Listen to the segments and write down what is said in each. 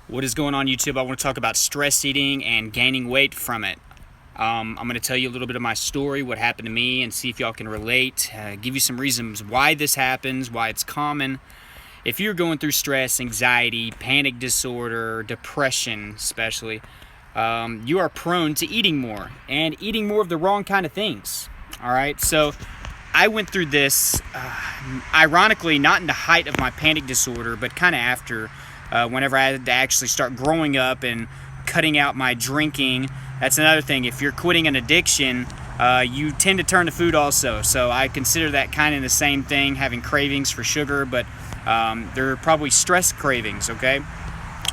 What is going on, YouTube? I want to talk about stress eating and gaining weight from it. I'm going to tell you a little bit of my story, what happened to me, and see if y'all can relate. Give you some reasons why this happens, why it's common. If you're going through stress, anxiety, panic disorder, depression especially, you are prone to eating more and eating more of the wrong kind of things. All right, so I went through this, ironically, not in the height of my panic disorder, but kind of after. Whenever I had to actually start growing up and cutting out my drinking. That's another thing. If you're quitting an addiction, you tend to turn to food also. So I consider that kind of the same thing, having cravings for sugar, but they're probably stress cravings, okay?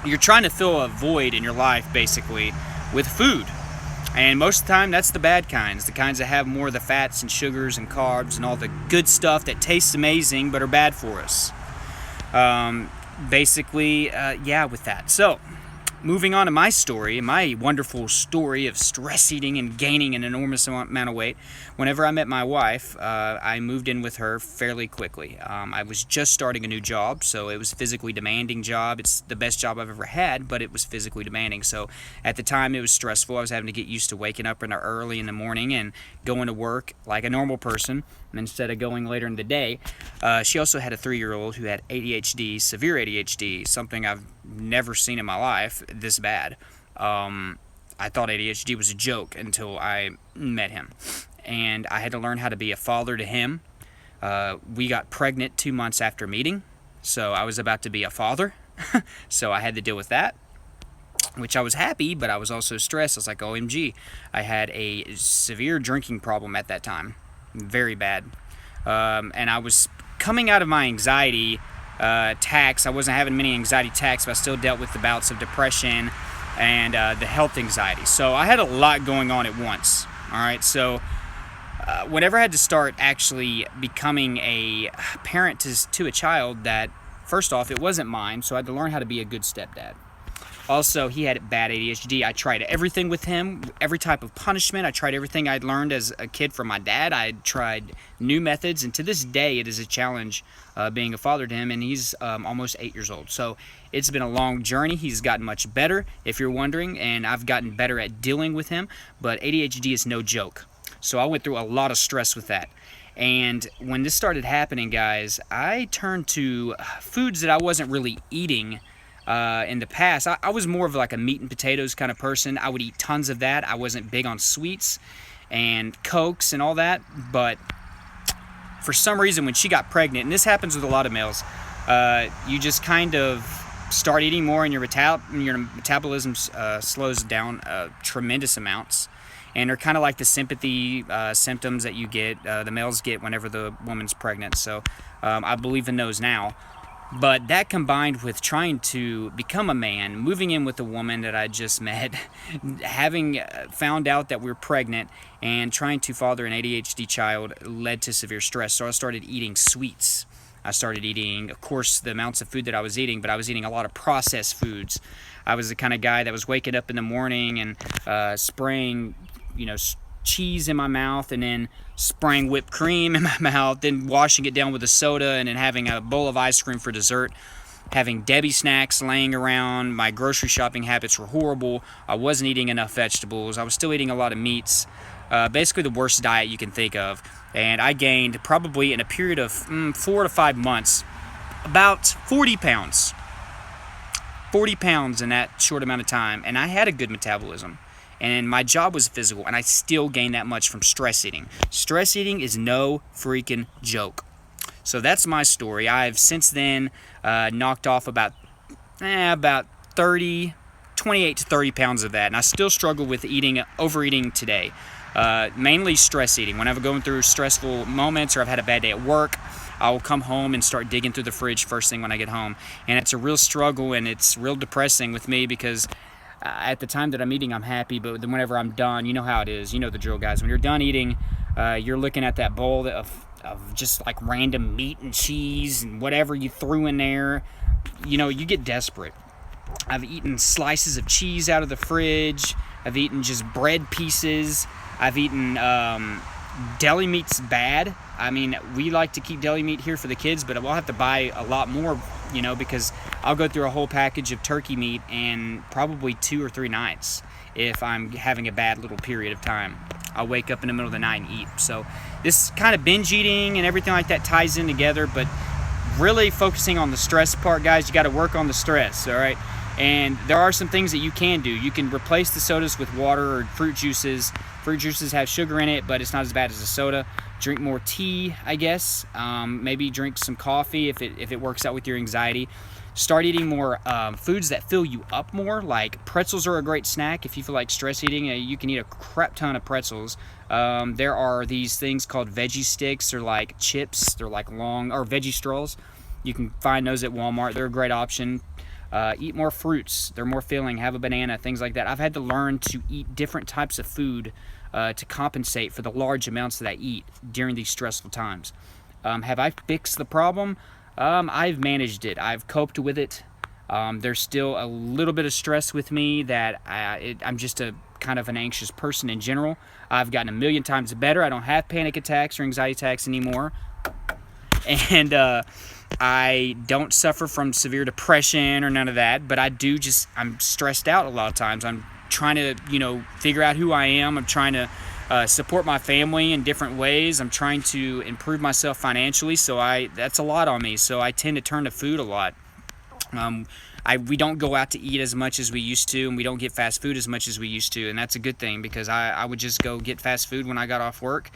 You're trying to fill a void in your life, basically, with food. And most of the time, that's the bad kinds, the kinds that have more of the fats and sugars and carbs and all the good stuff that tastes amazing but are bad for us. With that. So, moving on to my story, my wonderful story of stress eating and gaining an enormous amount of weight. Whenever I met my wife, I moved in with her fairly quickly. I was just starting a new job, so it was a physically demanding job. It's the best job I've ever had, but it was physically demanding. So at the time, it was stressful. I was having to get used to waking up early in the morning and going to work like a normal person instead of going later in the day. She also had a 3-year-old who had ADHD, severe ADHD, something I've never seen in my life this bad. I thought ADHD was a joke until I met him, and I had to learn how to be a father to him. We got pregnant 2 months after meeting, so I was about to be a father. So I had to deal with that, which I was happy, but I was also stressed. I was like, OMG. I had a severe drinking problem at that time, very bad. And I was coming out of my anxiety attacks. I wasn't having many anxiety attacks, but I still dealt with the bouts of depression and the health anxiety. So I had a lot going on at once. All right, so whenever I had to start actually becoming a parent to a child that, first off, it wasn't mine, so I had to learn how to be a good stepdad. Also, he had bad ADHD. I tried everything with him, every type of punishment. I tried everything I'd learned as a kid from my dad. I tried new methods, and to this day, it is a challenge being a father to him, and he's almost 8 years old. So it's been a long journey. He's gotten much better, if you're wondering, and I've gotten better at dealing with him, but ADHD is no joke. So I went through a lot of stress with that. And when this started happening, guys, I turned to foods that I wasn't really eating in the past. I was more of like a meat and potatoes kind of person. I would eat tons of that. I wasn't big on sweets and Cokes and all that, but for some reason when she got pregnant, and this happens with a lot of males, you just kind of start eating more and your metabolism slows down tremendous amounts, and they're kind of like the sympathy symptoms that you get, the males get whenever the woman's pregnant. So I believe in those now. But that combined with trying to become a man, moving in with a woman that I just met, having found out that we were pregnant, and trying to father an ADHD child led to severe stress. So I started eating sweets. I started eating, of course, the amounts of food that I was eating, but I was eating a lot of processed foods. I was the kind of guy that was waking up in the morning and spraying, cheese in my mouth, and then spraying whipped cream in my mouth, then washing it down with a soda, and then having a bowl of ice cream for dessert, having Debbie snacks laying around. My grocery shopping habits were horrible. I wasn't eating enough vegetables. I was still eating a lot of meats. Basically the worst diet you can think of. And I gained, probably in a period of 4 to 5 months, about 40 pounds. 40 pounds in that short amount of time. And I had a good metabolism. And my job was physical, and I still gained that much from stress eating. Stress eating is no freaking joke. So that's my story. I've since then knocked off about 28 to 30 pounds of that, and I still struggle with overeating today. Mainly stress eating. When I'm going through stressful moments or I've had a bad day at work, I will come home and start digging through the fridge first thing when I get home. And it's a real struggle, and it's real depressing with me because at the time that I'm eating, I'm happy, but then whenever I'm done, you know how it is. You know the drill, guys. When you're done eating, you're looking at that bowl of just like random meat and cheese and whatever you threw in there. You get desperate. I've eaten slices of cheese out of the fridge. I've eaten just bread pieces. I've eaten deli meat's bad. I mean, we like to keep deli meat here for the kids, but we'll have to buy a lot more, because I'll go through a whole package of turkey meat in probably 2 or 3 nights if I'm having a bad little period of time. I'll wake up in the middle of the night and eat. So this kind of binge eating and everything like that ties in together, but really focusing on the stress part, guys. You got to work on the stress, all right? And there are some things that you can do. You can replace the sodas with water or fruit juices. Fruit juices have sugar in it, but it's not as bad as a soda. Drink more tea, I guess. Maybe drink some coffee if it works out with your anxiety. Start eating more foods that fill you up more, like pretzels are a great snack. If you feel like stress eating, you can eat a crap ton of pretzels. There are these things called veggie sticks, or like chips. They're like long, or veggie straws. You can find those at Walmart. They're a great option. Eat more fruits. They're more filling. Have a banana, things like that. I've had to learn to eat different types of food to compensate for the large amounts that I eat during these stressful times. Have I fixed the problem? I've managed it. I've coped with it. There's still a little bit of stress with me that I'm just a kind of an anxious person in general. I've gotten a million times better. I don't have panic attacks or anxiety attacks anymore. And I don't suffer from severe depression or none of that, but I'm stressed out a lot of times. I'm trying to, figure out who I am. I'm trying to support my family in different ways. I'm trying to improve myself financially, so that's a lot on me. So I tend to turn to food a lot. We don't go out to eat as much as we used to, and we don't get fast food as much as we used to, and that's a good thing, because I would just go get fast food when I got off work.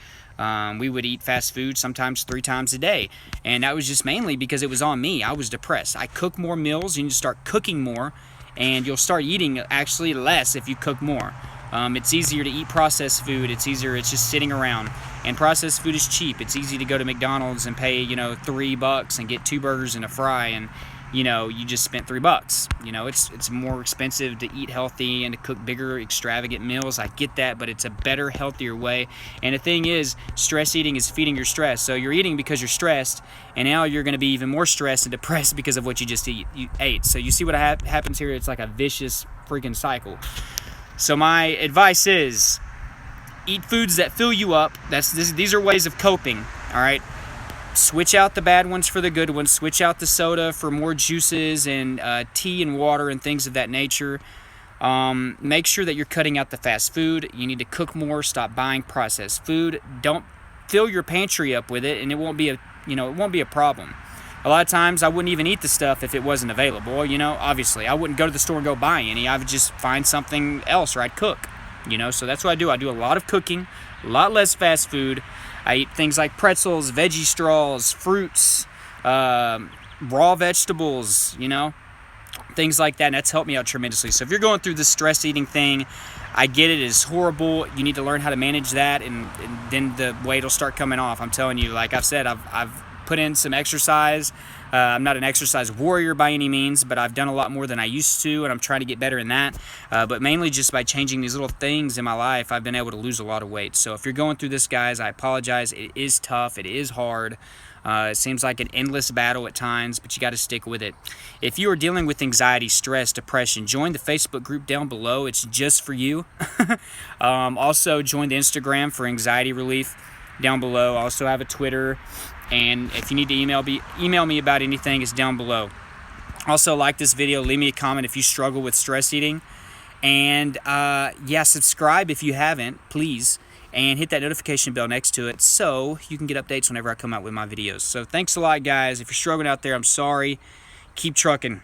We would eat fast food sometimes 3 times a day, and that was just mainly because it was on me. I was depressed. I cook more meals. You need to start cooking more, and you'll start eating actually less if you cook more. It's easier to eat processed food. It's easier. It's just sitting around. And processed food is cheap. It's easy to go to McDonald's and pay, $3 and get 2 burgers and a fry, and you just spent $3. It's more expensive to eat healthy and to cook bigger, extravagant meals. I get that, but it's a better, healthier way. And the thing is, stress eating is feeding your stress. So you're eating because you're stressed, and now you're going to be even more stressed and depressed because of what you just ate. So you see what happens here? It's like a vicious freaking cycle. So my advice is, eat foods that fill you up. These are ways of coping, all right? Switch out the bad ones for the good ones. Switch out the soda for more juices and tea and water and things of that nature. Make sure that you're cutting out the fast food. You need to cook more. Stop buying processed food. Don't fill your pantry up with it, and it won't be a problem. A lot of times I wouldn't even eat the stuff if it wasn't available. Obviously I wouldn't go to the store and go buy any. I would just find something else, or I'd cook. So that's what I do. I do a lot of cooking, a lot less fast food. I eat things like pretzels, veggie straws, fruits, raw vegetables, things like that, and that's helped me out tremendously. So if you're going through this stress eating thing, I get it. It's horrible. You need to learn how to manage that, and then the weight will start coming off. I'm telling you, like I've said, I've put in some exercise. I'm not an exercise warrior by any means, but I've done a lot more than I used to, and I'm trying to get better in that. But mainly just by changing these little things in my life, I've been able to lose a lot of weight. So if you're going through this, guys, I apologize. It is tough. It is hard. It seems like an endless battle at times, but you got to stick with it. If you are dealing with anxiety, stress, depression, join the Facebook group down below. It's just for you. Also, join the Instagram for anxiety relief down below. I also have a Twitter. And if you need to email me about anything, it's down below. Also, like this video, leave me a comment if you struggle with stress eating. And subscribe if you haven't, please. And hit that notification bell next to it so you can get updates whenever I come out with my videos. So thanks a lot, guys. If you're struggling out there, I'm sorry. Keep trucking.